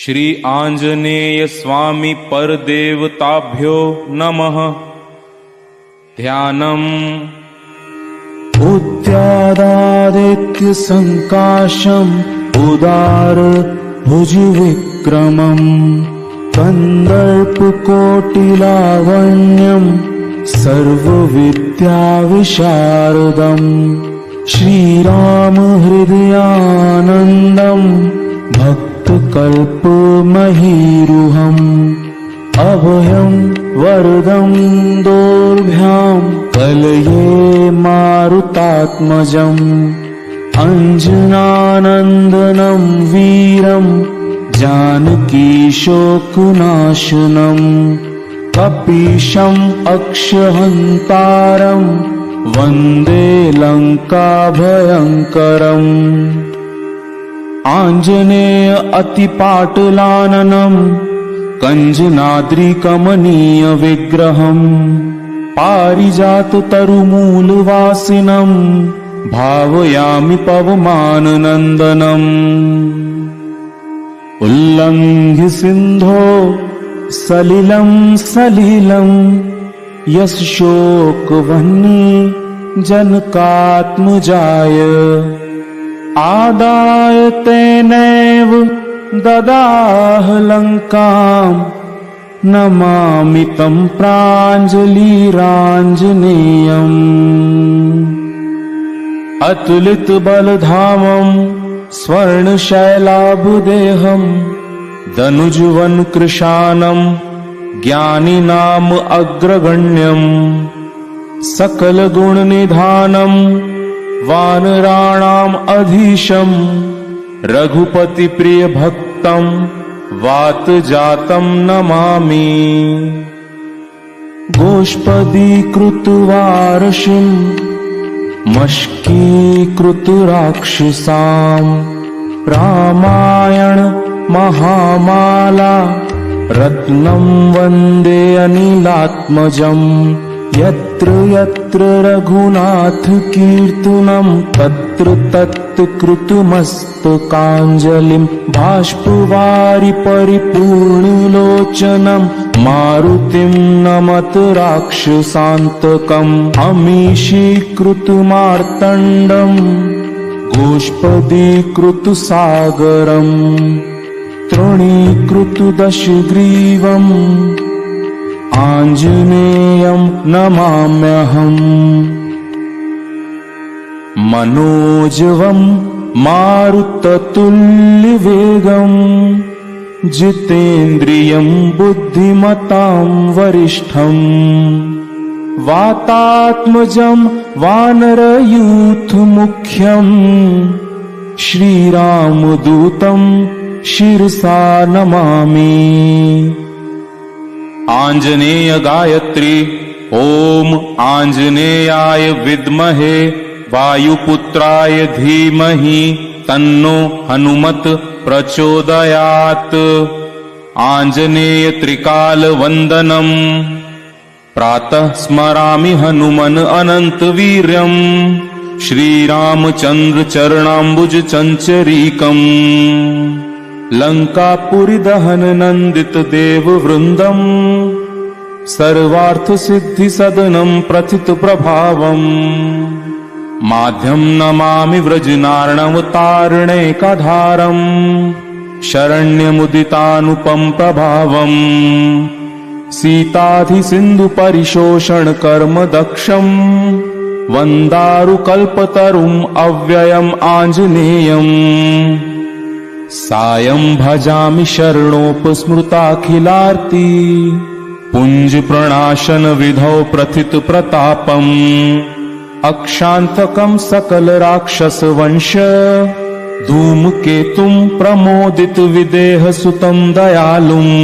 श्री आंजनेय स्वामी परदेवताभ्यो नमः। ध्यानम् उद्यादादित्य संकाशम् उदार भुजविक्रमम् कन्दर्पकोटिलावण्यम् सर्वविद्याविशारदम् श्रीरामहृदयानन्दम् भक्तकल्पमहीरुहम् अभयम् वरदम् दोर्भ्याम् कलये मारुतात्मजम् अञ्जनानन्दनं वीरम् जानकीशोकनाशनम् कपीशम् अक्षहन्तारम् वन्दे लङ्काभयङ्करम् आञ्जनेय अतिपाटलाननम् कञ्जनाद्रिकमनीयविग्रहम् पारिजाततरुमूलवासिनम् भावयामि पवमाननन्दनम् उल्लङ्घ्य सिन्धो सलिलम् यशोकवह्नि जनकात्मजाय आदाय तेनैव ददाह लङ्काम् नमामि तं प्राञ्जलिराञ्जनेयम् अतुलितबलधामम् स्वर्णशैलाभदेहम् दनुजवनकृशानम् ज्ञानिनाम अग्रगण्यम् सकलगुणनिधानम् वानराणाम् अधीशम् रघुपतिप्रियभक्तम् वातजातम् नमामि गोष्पदीकृतवारशिम् मष्कीकृतराक्षसाम् रामायण महामाला रत्नं वन्दे अनिलात्मजम् यत्र यत्र रघुनाथ कीर्तनं तत्र तत्र कृतमस्तकाञ्जलिं बाष्पवारि परिपूर्णलोचनं मारुतिं नमत राक्षसान्तकम् अमीशीकृतमार्तण्डम् गोष्पदीकृतसागरम् तृणीकृतदशग्रीवम् आञ्जनेयं नमाम्यहम् मनोजवं मारुततुल्यवेगम् जितेन्द्रियं बुद्धिमतां वरिष्ठम् वातात्मजं वानरयूथमुख्यम् श्रीरामदूतं शिरसा नमामि आंजनेय गायत्री ओम आंजनेयाय विद्महे वायुपुत्राय धीमहि तन्नो हनुमत प्रचोदयात्। आंजनेय त्रिकालवन्दनम् प्रातः स्मरामि हनुमन् अनन्तवीर्यम् श्रीरामचन्द्र चरणाम्बुज चञ्चरीकम् लङ्कापुरीदहन नन्दित देववृन्दम् सर्वार्थसिद्धिसदनं प्रथित प्रभावम् माध्यं नमामि व्रजनार्णवतारणैकधारम् शरण्यमुदितानुपं प्रभावम् सीताधिसिन्धुपरिशोषण कर्म दक्षम् वन्दारुकल्पतरुम् अव्ययम् आञ्जनेयम् सायं भजामि शरणोपस्मृताखिलार्ति पुञ्जप्रणाशन विधौ प्रथित प्रतापम् अक्षान्तकं सकल राक्षसवंश धूमकेतुं प्रमोदित विदेह सुतं दयालुम्